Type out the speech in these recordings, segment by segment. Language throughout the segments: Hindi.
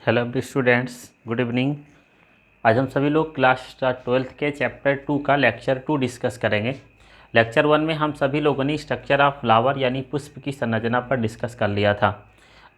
Hello students, good evening. आज हम सभी लोग क्लास 12th के चैप्टर 2 का लेक्चर 2 डिस्कस करेंगे। लेक्चर 1 में हम सभी लोगों ने स्ट्रक्चर ऑफ फ्लावर यानी पुष्प की संरचना पर डिस्कस कर लिया था।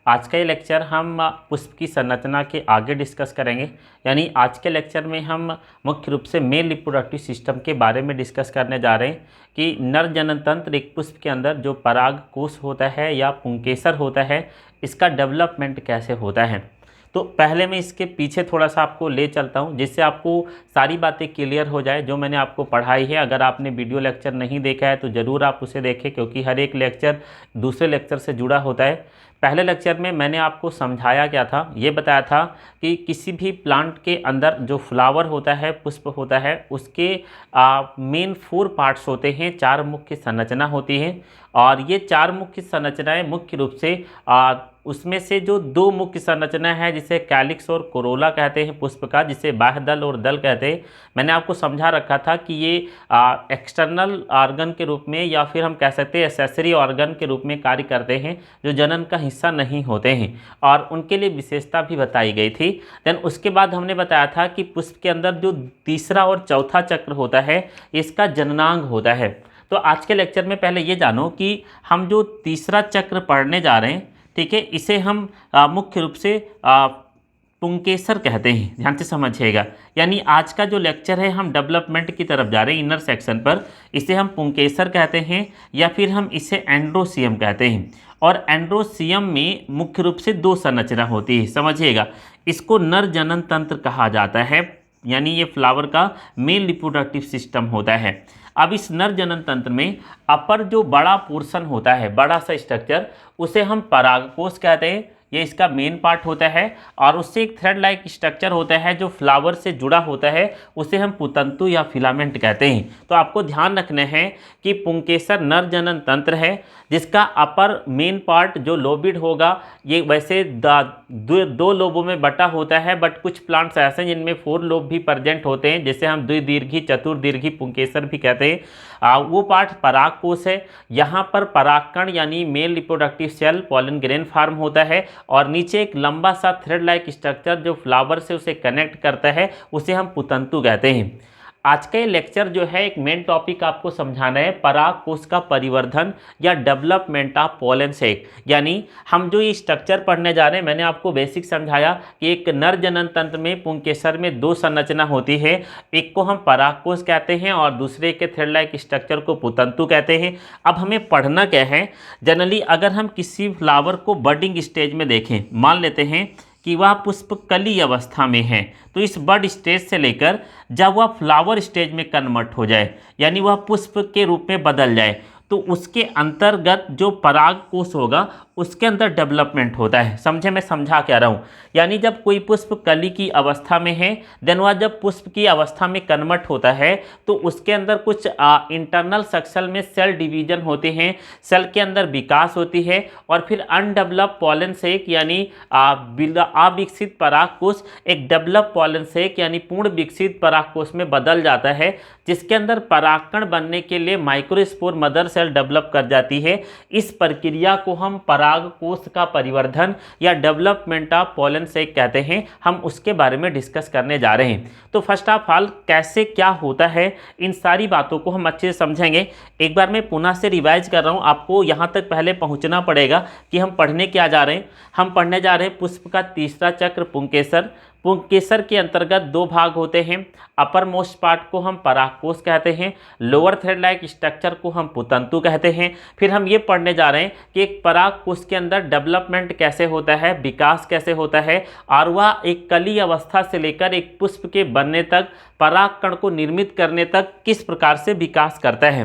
आज का ये लेक्चर हम पुष्प की संरचना के आगे डिस्कस करेंगे। यानी आज के लेक्चर में हम मुख्य रूप से मेल रिप्रोडक्टिव सिस्टम के बारे में डिस्कस करने जा रहे हैं कि नर जनन तंत्र एक पुष्प के अंदर जो पराग कोश होता है या पुंकेसर होता है, इसका डेवलपमेंट कैसे होता है। तो पहले मैं इसके पीछे थोड़ा सा आपको ले चलता हूँ जिससे आपको सारी बातें क्लियर हो जाए जो मैंने आपको पढ़ाई है। अगर आपने वीडियो लेक्चर नहीं देखा है तो ज़रूर आप उसे देखें, क्योंकि हर एक लेक्चर दूसरे लेक्चर से जुड़ा होता है। पहले लेक्चर में मैंने आपको समझाया क्या था, ये बताया था कि किसी भी प्लांट के अंदर जो फ्लावर होता है, पुष्प होता है, उसके मेन 4 पार्ट्स होते हैं, 4 मुख्य संरचना होती है। और ये 4 मुख्य संरचनाएं मुख्य रूप से उसमें से जो 2 मुख्य संरचना है जिसे कैलिक्स और कोरोला कहते हैं पुष्प का, जिसे बाह्य दल और दल कहते हैं, मैंने आपको समझा रखा था कि ये एक्सटर्नल ऑर्गन के रूप में या फिर हम कह सकते हैं एसेसरी ऑर्गन के रूप में कार्य करते हैं, जो जनन का हिस्सा नहीं होते हैं, और उनके लिए विशेषता भी बताई गई थी। देन उसके बाद हमने बताया था कि पुष्प के अंदर जो तीसरा और चौथा चक्र होता है, इसका जननांग होता है। तो आज के लेक्चर में पहले ये जानो कि हम जो तीसरा चक्र पढ़ने जा रहे हैं, ठीक है, इसे हम मुख्य रूप से पुंकेसर कहते हैं। ध्यान से समझिएगा। यानी आज का जो लेक्चर है हम डेवलपमेंट की तरफ जा रहे हैं, इनर सेक्शन पर। इसे हम पुंकेसर कहते हैं या फिर हम इसे एंड्रोसियम कहते हैं। और एंड्रोसियम में मुख्य रूप से 2 संरचना होती है, समझिएगा। इसको नर जनन तंत्र कहा जाता है, यानी ये फ्लावर का मेल रिप्रोडक्टिव सिस्टम होता है। अब इस नर जनन तंत्र में अपर जो बड़ा पोर्शन होता है, बड़ा सा स्ट्रक्चर, उसे हम परागकोश कहते हैं। ये इसका मेन पार्ट होता है। और उससे एक थ्रेड लाइक स्ट्रक्चर होता है जो फ्लावर से जुड़ा होता है, उसे हम पुतंतु या फिलामेंट कहते हैं। तो आपको ध्यान रखना है कि पुंकेसर नर जनन तंत्र है जिसका अपर मेन पार्ट जो लोबिड होगा, ये वैसे 2 लोबों में बटा होता है, बट कुछ प्लांट्स ऐसे हैं जिनमें 4 लोब भी प्रेजेंट होते हैं, जिसे हम द्विदीर्घी चतुर्दीर्घी पुंकेसर भी कहते हैं। वो पार्ट परागकोश है। यहाँ पर परागकण यानी male reproductive cell pollen grain form होता है, और नीचे एक लंबा सा थ्रेड लाइक स्ट्रक्चर जो फ्लावर से उसे कनेक्ट करता है, उसे हम पुतंतु कहते हैं। आज का ये लेक्चर जो है एक मेन टॉपिक आपको समझाना है, परागकोश का परिवर्धन या डेवलपमेंट ऑफ पोलन सेक। यानी हम जो ये स्ट्रक्चर पढ़ने जा रहे हैं, मैंने आपको बेसिक समझाया कि एक नर जनन तंत्र में पुंकेसर में 2 संरचना होती है। एक को हम परागकोश कहते हैं और दूसरे के थ्रेड लाइक स्ट्रक्चर को पुतंतु कहते हैं। अब हमें पढ़ना क्या है, जनरली अगर हम किसी फ्लावर को बडिंग स्टेज में देखें, मान लेते हैं कि वह पुष्प कली अवस्था में है, तो इस बड स्टेज से लेकर जब वह फ्लावर स्टेज में कन्वर्ट हो जाए, यानी वह पुष्प के रूप में बदल जाए, तो उसके अंतर्गत जो परागकोश होगा उसके अंदर डेवलपमेंट होता है। समझे मैं समझा क्या रहा हूँ। यानी जब कोई पुष्प कली की अवस्था में है, देन वह जब पुष्प की अवस्था में कन्वर्ट होता है तो उसके अंदर कुछ इंटरनल सक्सल में सेल डिवीजन होते हैं, सेल के अंदर विकास होती है, और फिर अनडेवलप पॉलन सेक यानी अविकसित परागकोश एक डेवलप पॉलन सेक यानी पूर्ण विकसित परागकोश में बदल जाता है, जिसके अंदर परागकण बनने के लिए माइक्रोस्पोर मदर सेल डेवलप कर जाती है। इस प्रक्रिया को हम परागकोश का परिवर्धन या डेवलपमेंट ऑफ पोलन सेक कहते हैं। हम उसके बारे में डिस्कस करने जा रहे हैं। तो फर्स्ट ऑफ ऑल कैसे क्या होता है, इन सारी बातों को हम अच्छे से समझेंगे। एक बार मैं पुनः से रिवाइज कर रहा हूँ, आपको यहाँ तक पहले पहुँचना पड़ेगा कि हम पढ़ने क्या जा रहे हैं। हम पढ़ने जा रहे हैं पुष्प का तीसरा चक्र पुंकेसर। पुंकेसर के अंतर्गत 2 भाग होते हैं। अपर मोस्ट पार्ट को हम परागकोश कहते हैं, लोअर थ्रेड लाइक स्ट्रक्चर को हम पुतंतु कहते हैं। फिर हम ये पढ़ने जा रहे हैं कि एक परागकोश के अंदर डेवलपमेंट कैसे होता है, विकास कैसे होता है, और वह एक कली अवस्था से लेकर एक पुष्प के बनने तक, परागकण को निर्मित करने तक किस प्रकार से विकास करता है।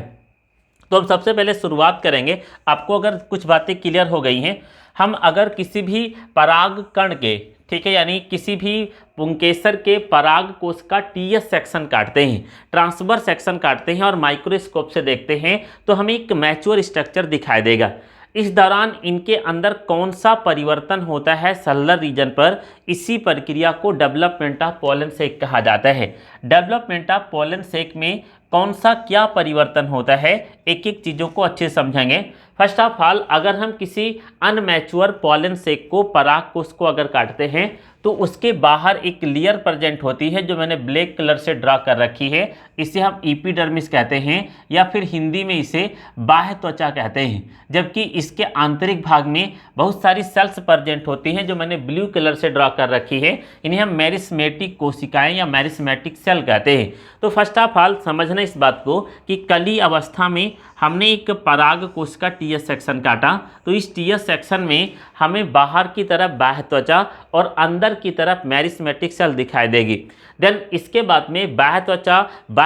तो हम सबसे पहले शुरुआत करेंगे। आपको अगर कुछ बातें क्लियर हो गई हैं, हम अगर किसी भी परागकण के, ठीक है, यानी किसी भी पुंकेसर के परागकोश का टीएस सेक्शन काटते हैं, ट्रांसवर्स सेक्शन काटते हैं और माइक्रोस्कोप से देखते हैं, तो हमें एक मैच्योर स्ट्रक्चर दिखाई देगा। इस दौरान इनके अंदर कौन सा परिवर्तन होता है सेलुलर रीजन पर, इसी प्रक्रिया को डेवलपमेंट ऑफ पोलन सेक कहा जाता है। डेवलपमेंट ऑफ पोलन सेक में कौन सा क्या परिवर्तन होता है, एक एक चीज़ों को अच्छे से समझेंगे। फर्स्ट ऑफ ऑल, अगर हम किसी अनमैच्योर पॉलन सेक को, पराग कोष को अगर काटते हैं तो उसके बाहर एक लेयर प्रेजेंट होती है जो मैंने ब्लैक कलर से ड्रा कर रखी है। इसे हम एपिडर्मिस कहते हैं या फिर हिंदी में इसे बाह्य त्वचा कहते हैं। जबकि इसके आंतरिक भाग में बहुत सारी सेल्स प्रेजेंट होती हैं जो मैंने ब्लू कलर से ड्रा कर रखी है। इन्हें हम मेरिस्मेटिक कोशिकाएं या मेरिस्मेटिक सेल कहते हैं। तो फर्स्ट ऑफ ऑल समझना इस बात को कि कली अवस्था में हमने एक पराग कोश का टीएस सेक्शन काटा, तो इस टीएस सेक्शन में हमें बाहर की तरफ बाह्य त्वचा और अंदर की तरफ मेरिस्मेटिक सेल दिखाई देगी। देन इसके बाद में बाह्य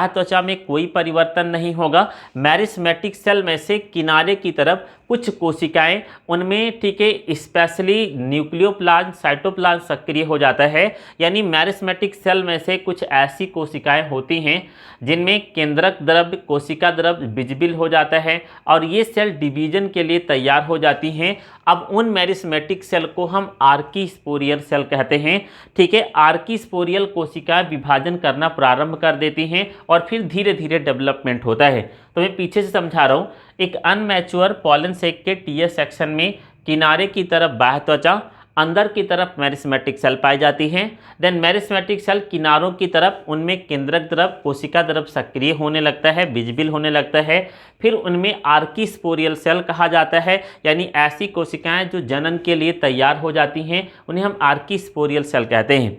त्वचा में कोई परिवर्तन नहीं होगा। मेरिस्मेटिक सेल में से किनारे की तरफ कुछ कोशिकाएं, उनमें ठीक है स्पेशली न्यूक्लियोप्लाज्म, साइटोप्लाज्म सक्रिय हो जाता है। यानी मेरिस्मेटिक सेल में से कुछ ऐसी कोशिकाएं होती हैं जिनमें केंद्रक द्रव्य, कोशिका द्रव्य विजिबल हो जाता है और ये सेल डिवीजन के लिए तैयार हो जाती हैं। अब उन मेरिस्मेटिक सेल को हम आर्कीस्पोरियल सेल कहते हैं। ठीक है, आर्कीस्पोरियल कोशिकाएं विभाजन करना प्रारंभ कर देती हैं और फिर धीरे धीरे डेवलपमेंट होता है। तो मैं पीछे से समझा रहा हूँ। एक अनमैच्योर पॉलन सेक के टीएस सेक्शन में किनारे की तरफ बाह्य त्वचा, अंदर की तरफ मेरिस्मेटिक सेल पाई जाती हैं। देन मेरिस्मेटिक सेल किनारों की तरफ, उनमें केंद्रक द्रव, कोशिका द्रव सक्रिय होने लगता है, विजिबल होने लगता है। फिर उनमें आर्कीस्पोरियल सेल कहा जाता है, यानी ऐसी कोशिकाएं जो जनन के लिए तैयार हो जाती हैं, उन्हें हम आर्कीस्पोरियल सेल कहते हैं।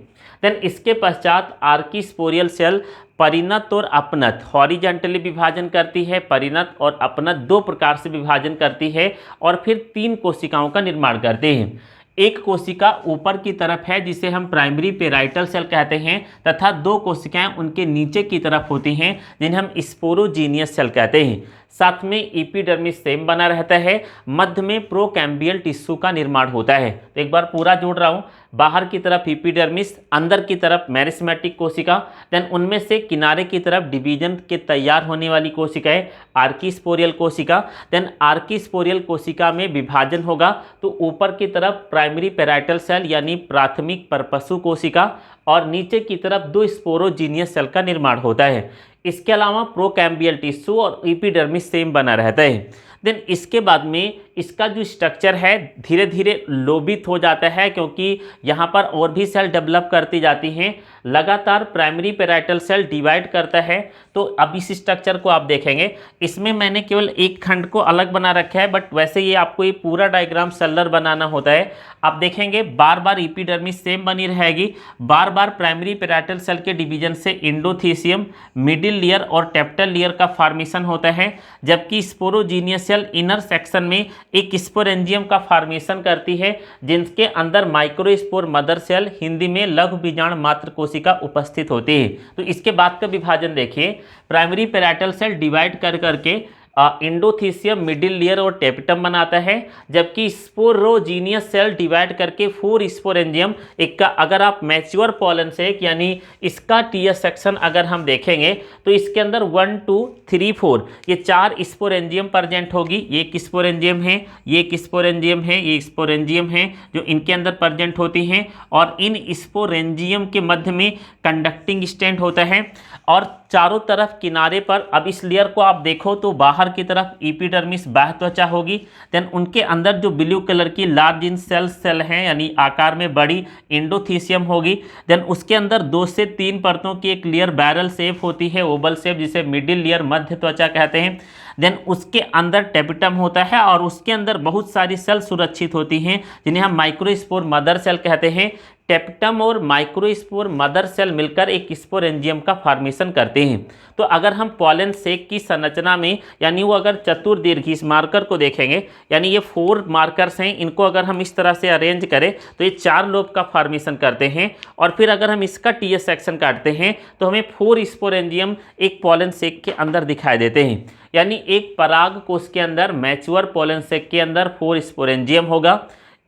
देन इसके पश्चात आर्कीस्पोरियल सेल परिणत और अपनत, हॉरिजेंटली विभाजन करती है। परिणत और अपनत दो प्रकार से विभाजन करती है और फिर 3 कोशिकाओं का निर्माण करते हैं। एक कोशिका ऊपर की तरफ है जिसे हम प्राइमरी पेराइटल सेल कहते हैं, तथा 2 कोशिकाएं उनके नीचे की तरफ होती हैं जिन्हें हम स्पोरोजीनियस सेल कहते हैं। साथ में एपिडर्मिस सेम बना रहता है, मध्य में प्रोकैम्बियल टिश्यू का निर्माण होता है। तो एक बार पूरा जोड़ रहा हूँ। बाहर की तरफ एपिडर्मिस, अंदर की तरफ मेरिस्मेटिक कोशिका, देन उनमें से किनारे की तरफ डिवीजन के तैयार होने वाली कोशिकाएं आर्कीस्पोरियल कोशिका। देन आर्कीस्पोरियल कोशिका में विभाजन होगा तो ऊपर की तरफ प्राइमरी पेराइटल सेल यानी प्राथमिक परपसु कोशिका और नीचे की तरफ 2 स्पोरोजीनियस सेल का निर्माण होता है। इसके अलावा प्रोकैम्बियल टिश्यू और एपिडर्मिस सेम बना रहता है। देन इसके बाद में इसका जो स्ट्रक्चर है धीरे धीरे लोभित हो जाता है, क्योंकि यहाँ पर और भी सेल डेवलप करती जाती हैं। लगातार प्राइमरी पेराइटल सेल डिवाइड करता है। तो अब इस स्ट्रक्चर को आप देखेंगे, इसमें मैंने केवल एक खंड को अलग बना रखा है, बट वैसे ये आपको ये पूरा डायग्राम सेलर बनाना होता है। आप देखेंगे बार बार एपिडर्मिस सेम बनी रहेगी, बार बार प्राइमरी पेराइटल सेल के डिवीजन से एंडोथीसियम, मिडिल लेयर और टेप्टल लेयर का फॉर्मेशन होता है। जबकि स्पोरोजीनियस सेल इनर सेक्शन में एक स्पोरेंजियम का फॉर्मेशन करती है, जिनके अंदर माइक्रोस्पोर मदर सेल, हिंदी में लघु बीजाणु मात्र कोशिका उपस्थित होती है। तो इसके बाद का विभाजन देखिए, प्राइमरी पेराइटल सेल डिवाइड कर करके एंडोथीसियम, मिडिल लेयर और टेपिटम बनाता है। जबकि स्पोरोजीनियस सेल डिवाइड करके 4 स्पोरेंजियम, एक का अगर आप मैच्योर पॉलन सेक यानी इसका टीएस सेक्शन अगर हम देखेंगे तो इसके अंदर 1 2 3 4 ये 4 स्पोरेंजियम प्रेजेंट होगी। ये एक स्पोरेंजियम है, ये एक स्पोरेंजियम है, ये स्पोरेंजियम है जो इनके अंदर प्रेजेंट होती हैं। और इन स्पोरेंजियम के मध्य में कंडक्टिंग स्टैंड होता है और चारों तरफ किनारे पर, अब इस लेयर को आप देखो तो बाहर की तरफ एपिडर्मिस बाह्य त्वचा होगी। देन उनके अंदर जो ब्लू कलर की लार्ज इन सेल हैं यानी आकार में बड़ी, एंडोथीसियम होगी। देन उसके अंदर 2 से 3 परतों की एक लेयर बैरल शेप होती है, ओवल शेप, जिसे मिडिल लेयर मध्य त्वचा कहते हैं। देन उसके अंदर टेपिटम होता है और उसके अंदर बहुत सारी सेल सुरक्षित होती हैं जिन्हें हम माइक्रोस्पोर मदर सेल कहते हैं। टेपिटम और माइक्रोस्पोर मदर सेल मिलकर एक स्पोरेंजियम का फॉर्मेशन करते हैं। तो अगर हम पॉलन सेक की संरचना में यानी वो अगर चतुर्दीर्घी इस मार्कर को देखेंगे, यानी ये 4 मार्कर्स हैं, इनको अगर हम इस तरह से अरेंज करें तो ये 4 लोब का फॉर्मेशन करते हैं। और फिर अगर हम इसका टीएस सेक्शन काटते हैं तो हमें 4 स्पोरेंजियम एक पॉलन सेक के अंदर दिखाई देते हैं। यानी एक पराग कोश के अंदर, मैच्योर पॉलन सेक के अंदर 4 स्पोरेंजियम होगा।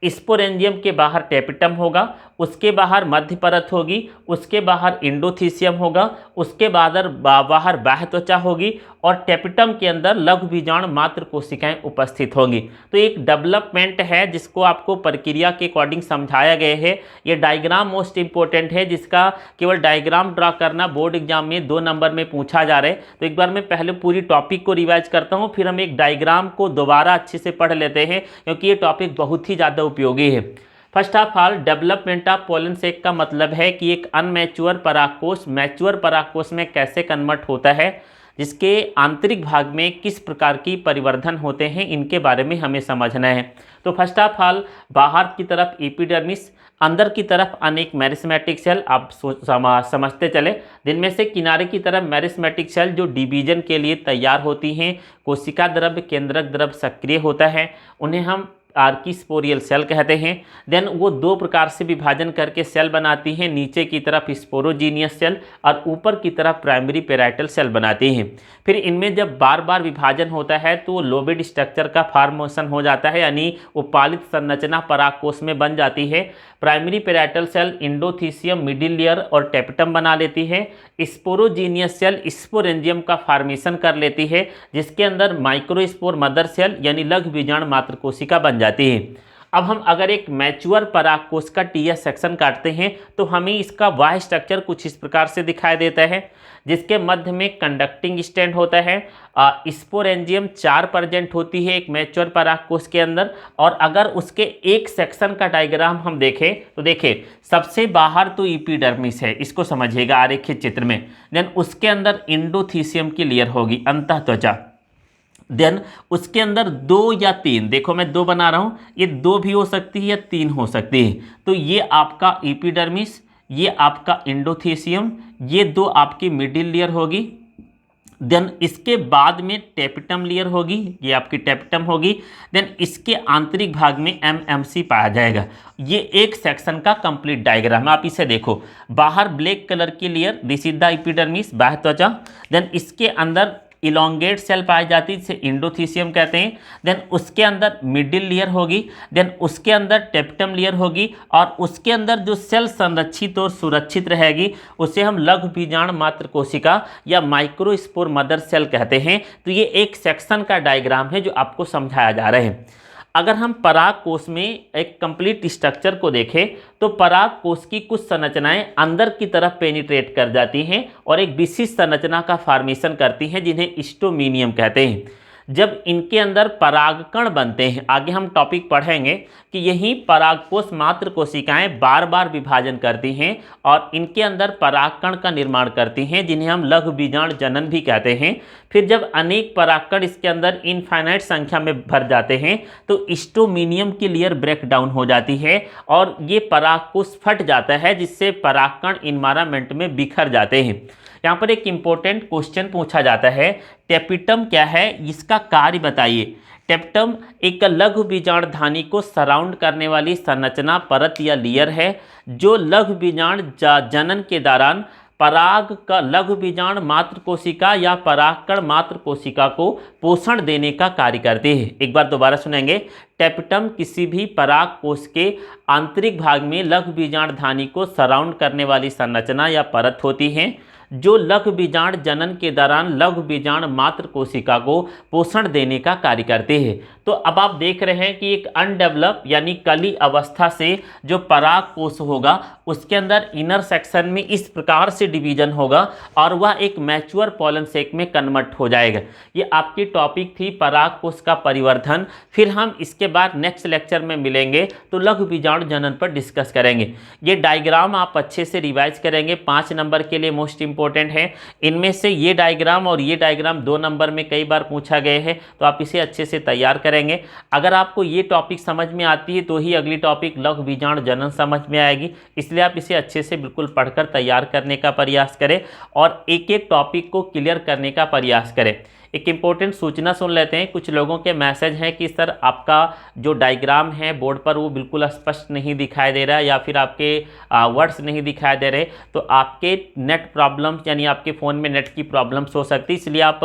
स्पोरेंजियम के बाहर टेपिटम होगा, उसके बाहर मध्य परत होगी, उसके बाहर इंडोथीसियम होगा, उसके बाहर बाह्य त्वचा होगी और टेपिटम के अंदर लघु बीजाणु मात्र कोशिकाएं उपस्थित होंगी। तो एक डेवलपमेंट है जिसको आपको प्रक्रिया के अकॉर्डिंग समझाया गया है। ये डायग्राम मोस्ट इंपॉर्टेंट है, जिसका केवल डायग्राम ड्रा करना बोर्ड एग्जाम में 2 नंबर में पूछा जा रहा है। तो एक बार मैं पहले पूरी टॉपिक को रिवाइज करता हूँ, फिर हम एक डायग्राम को दोबारा अच्छे से पढ़ लेते हैं, क्योंकि ये टॉपिक बहुत ही ज़्यादा उपयोगी है। First of all, development of pollen sac का मतलब है कि एक अनमैच्योर परागकोश मैच्योर परागकोश में कैसे कन्वर्ट होता है, जिसके आंतरिक भाग में किस प्रकार की परिवर्धन होते हैं, इनके बारे में हमें समझना है। तो फर्स्ट ऑफ ऑल, बाहर की तरफ एपिडर्मिस, अंदर की तरफ अनेक मेरिस्मेटिक सेल, आप समझते चले। जिनमें से किनारे की तरफ मेरिस्मेटिक सेल जो डिवीजन के लिए तैयार होती हैं, कोशिका द्रव्य केंद्रक द्रव्य सक्रिय होता है, उन्हें हम आर्किस्पोरियल सेल कहते हैं। देन वो 2 प्रकार से विभाजन करके सेल बनाती हैं, नीचे की तरफ स्पोरोजीनियस सेल और ऊपर की तरफ प्राइमरी पेराइटल सेल बनाती हैं। फिर इनमें जब बार बार विभाजन होता है तो लोबेड स्ट्रक्चर का फॉर्मेशन हो जाता है, यानी उपालित संरचना परागकोश में बन जाती है। Primary parietal cell endothecium, middle layer और टेपिटम बना लेती है। स्पोरोजीनियस सेल स्पोरेंजियम का फॉर्मेशन कर लेती है, जिसके अंदर माइक्रोस्पोर मदर सेल यानी लघु बीजाणु मात्र कोशिका बन जाती है। अब हम अगर एक मैच्योर परागकोश का टीएस सेक्शन काटते हैं तो हमें इसका वाह्य स्ट्रक्चर कुछ इस प्रकार से दिखाई देता है, जिसके मध्य में कंडक्टिंग स्टैंड होता है। स्पोरेंजियम 4 प्रेजेंट होती है एक मैच्योर परागकोश के अंदर। और अगर उसके एक सेक्शन का डायग्राम हम देखें तो देखिए, सबसे बाहर तो एपिडर्मिस है, इसको समझिएगा आरेखित चित्र में। देन उसके अंदर इंडोथीसियम की लेयर होगी, अंतः त्वचा। देन उसके अंदर 2 या 3, देखो मैं 2 बना रहा हूँ, ये 2 भी हो सकती है या 3 हो सकती है। तो ये आपका एपिडर्मिस, ये आपका इंडोथीसियम, ये 2 आपकी मिडिल लेयर होगी। देन इसके बाद में टेपिटम लेयर होगी, ये आपकी टेपिटम होगी। देन इसके आंतरिक भाग में एमएमसी पाया जाएगा। ये एक सेक्शन का कंप्लीट डायग्राम, आप इसे देखो। बाहर ब्लैक कलर की layer, this is the epidermis, बाह्य त्वचा। देन इसके अंदर इलोंगेट सेल पाई जाती है, जिसे इंडोथीसियम कहते हैं। देन उसके अंदर मिडिल लेयर होगी, देन उसके अंदर टेपिटम लेयर होगी, और उसके अंदर जो सेल संरक्षित और सुरक्षित रहेगी उसे हम लघु बीजाणु मात्र कोशिका या माइक्रोस्पोर मदर सेल कहते हैं। तो ये एक सेक्शन का डायग्राम है जो आपको समझाया जा रहा है। अगर हम परागकोश में एक कंप्लीट स्ट्रक्चर को देखें तो परागकोश की कुछ संरचनाएं अंदर की तरफ पेनिट्रेट कर जाती हैं और एक विशिष्ट संरचना का फॉर्मेशन करती हैं, जिन्हें स्टोमीनियम कहते हैं। जब इनके अंदर परागकण बनते हैं, आगे हम टॉपिक पढ़ेंगे कि यही परागकोश मात्र कोशिकाएं बार बार विभाजन करती हैं और इनके अंदर परागकण का निर्माण करती हैं, जिन्हें हम लघु बीजाणु जनन भी कहते हैं। फिर जब अनेक परागकण इसके अंदर इनफाइनाइट संख्या में भर जाते हैं तो स्टोमीनियम की लेयर ब्रेक डाउन हो जाती है और ये परागकोश फट जाता है, जिससे परागकण इन्वायरमेंट में बिखर जाते हैं। यहाँ पर एक इंपॉर्टेंट क्वेश्चन पूछा जाता है, टेपिटम क्या है, इसका कार्य बताइए। टेपिटम एक लघु बीजाणु धानी को सराउंड करने वाली संरचना परत या लेयर है, जो लघु बीजाणु जनन के दौरान पराग का लघु बीजाणु मात्र कोशिका या परागकण मात्र कोशिका को पोषण देने का कार्य करती है। एक बार दोबारा सुनेंगे, टेपिटम किसी भी पराग कोश के आंतरिक भाग में लघु बीजाणु धानी को सराउंड करने वाली संरचना या परत होती है, जो लघु बीजाणु जनन के दौरान लघु बीजाणु मात्र कोशिका को पोषण देने का कार्य करते हैं। तो अब आप देख रहे हैं कि एक अनडेवलप यानी कली अवस्था से जो पराग कोश होगा उसके अंदर इनर सेक्शन में इस प्रकार से डिवीजन होगा और वह एक मैच्योर पोलन सेक में कन्वर्ट हो जाएगा। ये आपकी टॉपिक थी पराग कोश का परिवर्धन। फिर हम इसके बाद नेक्स्ट लेक्चर में मिलेंगे तो लघु बीजाणु जनन पर डिस्कस करेंगे। ये डायग्राम आप अच्छे से रिवाइज करेंगे, 5 नंबर के लिए मोस्ट इंपॉर्टेंट है। इनमें से ये डायग्राम और ये डायग्राम 2 नंबर में कई बार पूछा गया है, तो आप इसे अच्छे से तैयार करेंगे। अगर आपको ये टॉपिक समझ में आती है तो ही अगली टॉपिक लघु बीजाणु जनन समझ में आएगी, इसलिए आप इसे अच्छे से बिल्कुल पढ़कर तैयार करने का प्रयास करें और एक एक टॉपिक को क्लियर करने का प्रयास करें। एक इम्पोर्टेंट सूचना सुन लेते हैं। कुछ लोगों के मैसेज हैं कि सर आपका जो डायग्राम है बोर्ड पर वो बिल्कुल स्पष्ट नहीं दिखाई दे रहा है या फिर आपके वर्ड्स नहीं दिखाई दे रहे। तो आपके नेट प्रॉब्लम्स यानी आपके फ़ोन में नेट की प्रॉब्लम्स हो सकती है, इसलिए आप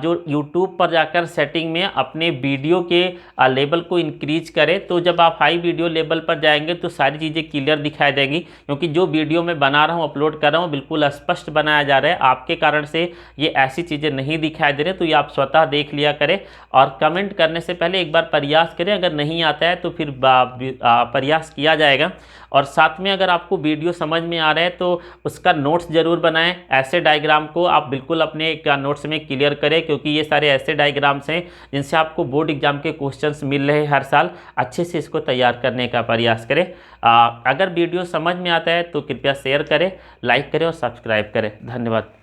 जो यूट्यूब पर जाकर सेटिंग में अपने वीडियो के लेवल को इंक्रीज करें। तो जब आप हाई वीडियो लेवल पर जाएंगे तो सारी चीज़ें क्लियर दिखाई देंगी, क्योंकि जो वीडियो मैं बना रहा हूँ, अपलोड कर रहा हूँ, बिल्कुल स्पष्ट बनाया जा रहा है। आपके कारण से ये ऐसी चीज़ें नहीं दिखाई दे रही, तो ये आप स्वतः देख लिया करें और कमेंट करने से पहले एक बार प्रयास करें। अगर नहीं आता है तो फिर प्रयास किया जाएगा। और साथ में अगर आपको वीडियो समझ में आ रहा है तो उसका नोट्स ज़रूर बनाएं। ऐसे डायग्राम को आप बिल्कुल अपने नोट्स में क्लियर करें, क्योंकि ये सारे ऐसे डायग्राम्स हैं जिनसे आपको बोर्ड एग्जाम के क्वेश्चंस मिल रहे हैं हर साल। अच्छे से इसको तैयार करने का प्रयास करें। अगर वीडियो समझ में आता है तो कृपया शेयर करें, लाइक करें और सब्सक्राइब करें। धन्यवाद।